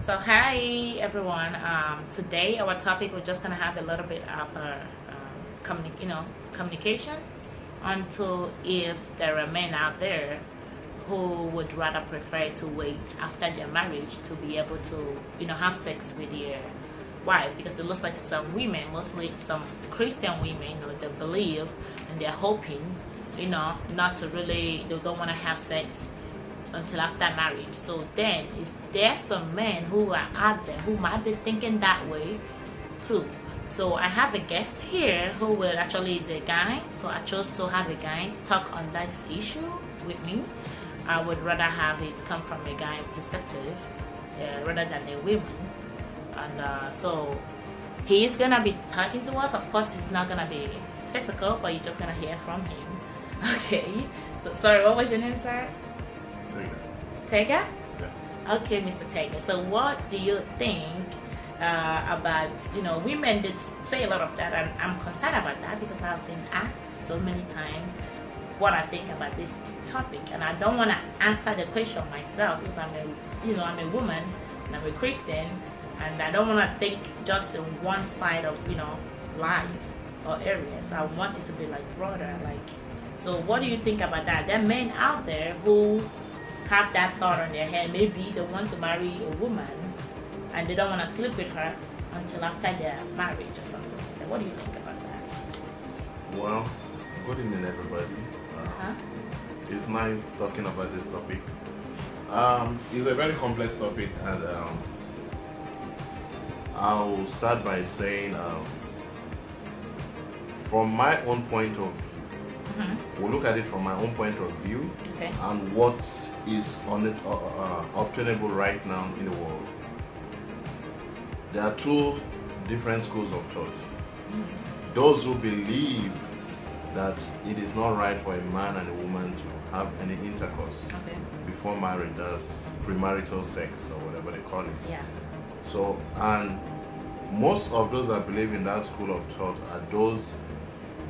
So hi everyone. Today our topic we're just gonna have a little bit of communication onto if there are men out there who would rather prefer to wait after their marriage to be able to have sex with their wife, because it looks like some women, mostly some Christian women, they believe and they're hoping not to really, they don't want to have sex until after marriage. So then is there some men who are out there who might be thinking that way too. So I have a guest here who will actually is a guy. So I chose to have a guy talk on this issue with me. I would rather have it come from a guy perspective rather than a woman. And so he is gonna be talking to us. Of course, he's not gonna be physical, but you're just gonna hear from him. Okay. So sorry, what was your name, sir? Tega? Yeah. Okay, Mr. Tega. So what do you think about, women did say a lot of that, and I'm concerned about that because I've been asked so many times what I think about this topic, and I don't want to answer the question myself because I'm a woman and I'm a Christian, and I don't want to think just in one side of, life or area. So I want it to be like broader, so what do you think about that? There are men out there who have that thought on their head. Maybe they want to marry a woman and they don't want to sleep with her until after their marriage or something like that. What do you think about that? Well, good evening, everybody. It's nice talking about this topic. It's a very complex topic, and I'll start by saying, from my own point of we'll look at it from my own point of view, okay, and what is obtainable right now in the world. There are two different schools of thought. Those who believe that it is not right for a man and a woman to have any intercourse before marriage, that's premarital sex or whatever they call it. Yeah. So, and most of those that believe in that school of thought are those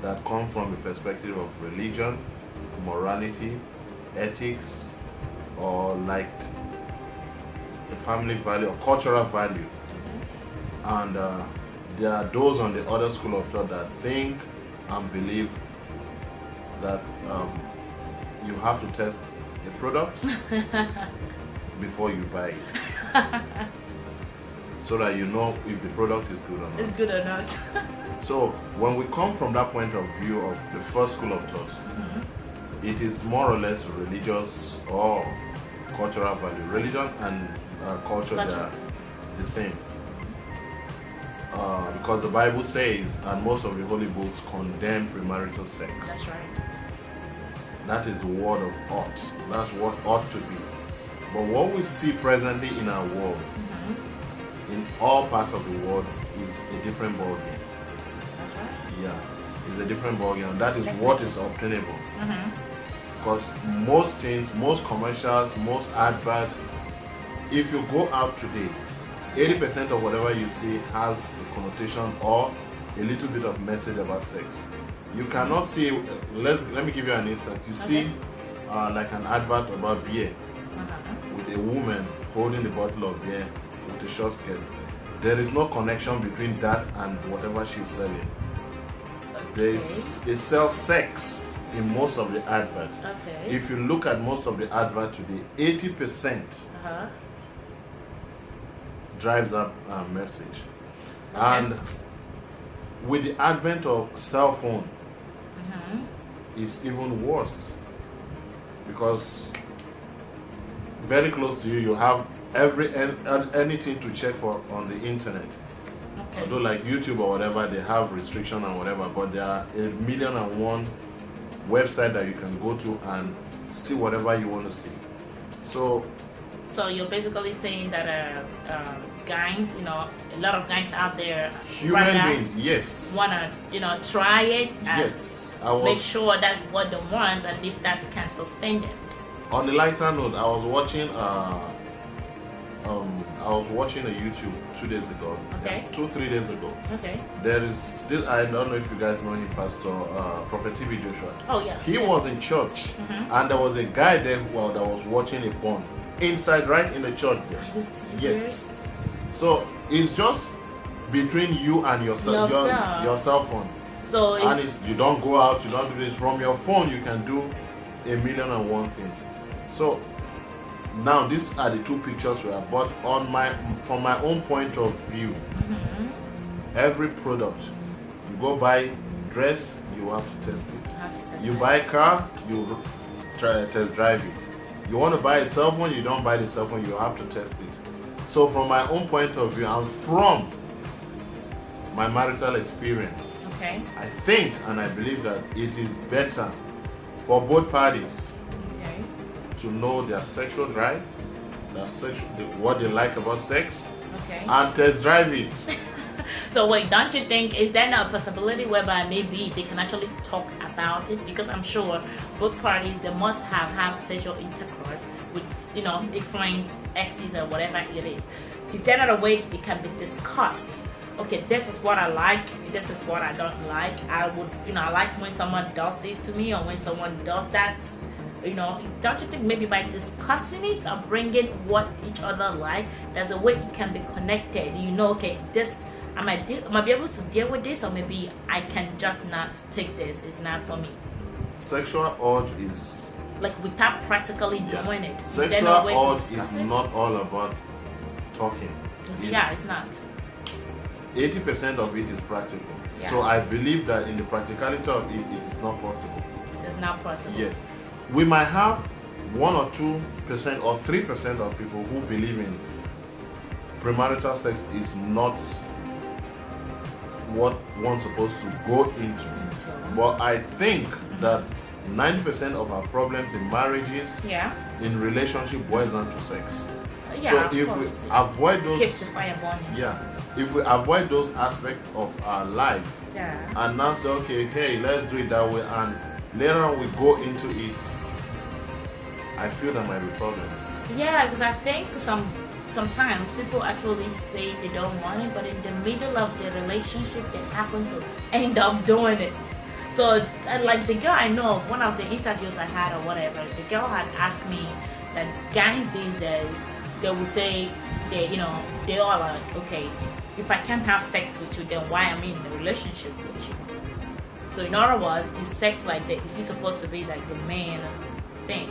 that come from the perspective of religion, morality, ethics, or like a family value or cultural value. And there are those on the other school of thought that think and believe that you have to test a product before you buy it, so that you know if the product is good or not. It's good or not. So when we come from that point of view of the first school of thought, it is more or less religious or cultural value. Religion and culture, they are the same. Because the Bible says, and most of the holy books condemn premarital sex. That's right. That is the word of ought. That's what ought to be. But what we see presently in our world, in all parts of the world, is a different ballgame. That's right. Yeah, it's a different ballgame, and that is what is obtainable. Because most things, most commercials, most adverts, if you go out today, 80% of whatever you see has a connotation or a little bit of message about sex. You cannot see, let me give you an instance. You see like an advert about beer with a woman holding the bottle of beer with a short skirt. There is no connection between that and whatever she's selling. They sell sex in most of the adverts. If you look at most of the adverts today, 80% drives that message. And with the advent of cell phone, it's even worse, because very close to you, you have anything to check for on the internet. Although like YouTube or whatever, they have restriction and whatever, but there are 1,000,001 website that you can go to and see whatever you want to see. So you're basically saying that guys, a lot of guys out there, human beings, yes, wanna try it and make sure that's what they want, and if that can sustain them. On the lighter note, I was watching a YouTube 2 days ago. 2-3 days ago. There is this, I don't know if you guys know him, Pastor Prophet TV Joshua. Oh yeah. He was in church, and there was a guy there that was watching a porn. inside, right in the church. Are you serious? Yes. So it's just between you and yourself, your cell phone. So and you don't go out, you don't do this. From your phone, you can do 1,000,001 things. So now these are the two pictures we have. But from my own point of view, every product you go buy dress, you have to test it. You buy car, you try to test drive it. You want to buy a cell phone, you don't buy the cell phone, you have to test it. So from my own point of view and from my marital experience, okay, I think and I believe that it is better for both parties to know their sexual drive, what they like about sex, and test drive it. So wait, don't you think, is there not a possibility whereby maybe they can actually talk about it? Because I'm sure both parties, they must have sexual intercourse with, different exes or whatever it is. Is there not a way it can be discussed? Okay, this is what I like, this is what I don't like. I would, I like when someone does this to me or when someone does that. Don't you think maybe by discussing it or bringing what each other like, there's a way it can be connected? Okay, this I might be able to deal with this, or maybe I can just not take this. It's not for me. Sexual urge is like without practically doing it. Sexual urge is not all about talking. It's not. 80% of it is practical. Yeah. So I believe that in the practicality of it, it is not possible. It is not possible. Yes. We might have 1 or 2% or 3% of people who believe in premarital sex is not what one's supposed to go into. But I think that 90% of our problems in marriages, in relationship, boils down to sex. So if we avoid those, keeps the fire burning. If we avoid those aspects of our life, and now say, okay, hey, let's do it that way, and later on we go into it, I feel that might be a problem. Yeah, because I think sometimes people actually say they don't want it, but in the middle of the relationship, they happen to end up doing it. So, like the girl I know, one of the interviews I had or whatever, the girl had asked me that guys these days, they will say, they all like, okay, if I can't have sex with you, then why am I in a relationship with you? So in other words, is sex like that? Is he supposed to be like the main thing?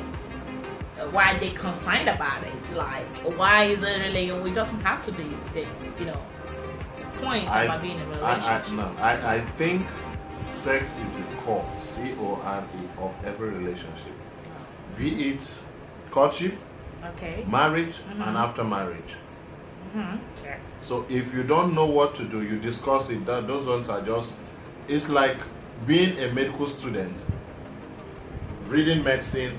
Why are they concerned about it? Like, why is it really? It doesn't have to be the point of being in a relationship. I think sex is the core, C-O-R-E, of every relationship. Be it courtship, marriage, and after marriage. Okay. So if you don't know what to do, you discuss it. Those ones are just, it's like being a medical student, reading medicine,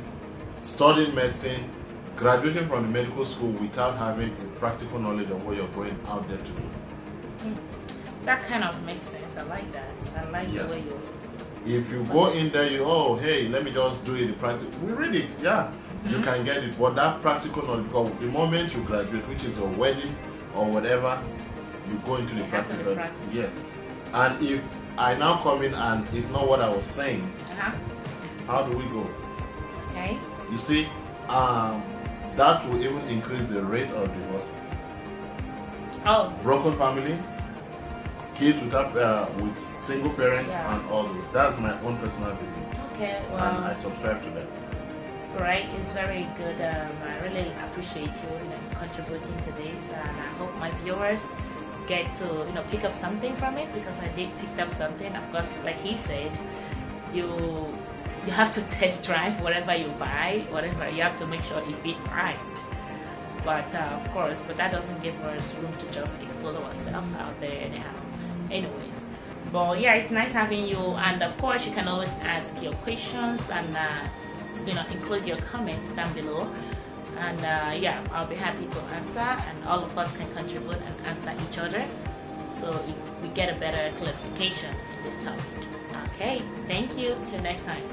studying medicine, graduating from the medical school without having a practical knowledge of what you're going out there to do. That kind of makes sense. I like that. I like the way you... If you go in there, hey, let me just do it, the practical. We read it, you can get it. But that practical knowledge, because the moment you graduate, which is your wedding or whatever, you go into the practical. Yes. And if I now come in and it's not what I was saying, how do we go? Okay. You see, that will even increase the rate of divorces. Oh. Broken family, kids with single parents, and all those. That's my own personal belief. Okay, well. And I subscribe to that. Right, it's very good. I really appreciate you, contributing to this, and I hope my viewers get to, pick up something from it, because I did pick up something. Of course, like he said, you have to test drive whatever you buy, whatever you have to make sure it fit right. But of course, but that doesn't give us room to just explore ourselves out there anyhow. Anyways, but yeah, it's nice having you, and of course, you can always ask your questions and include your comments down below. And I'll be happy to answer, and all of us can contribute and answer each other, so we get a better clarification in this topic. Okay, thank you. Till next time.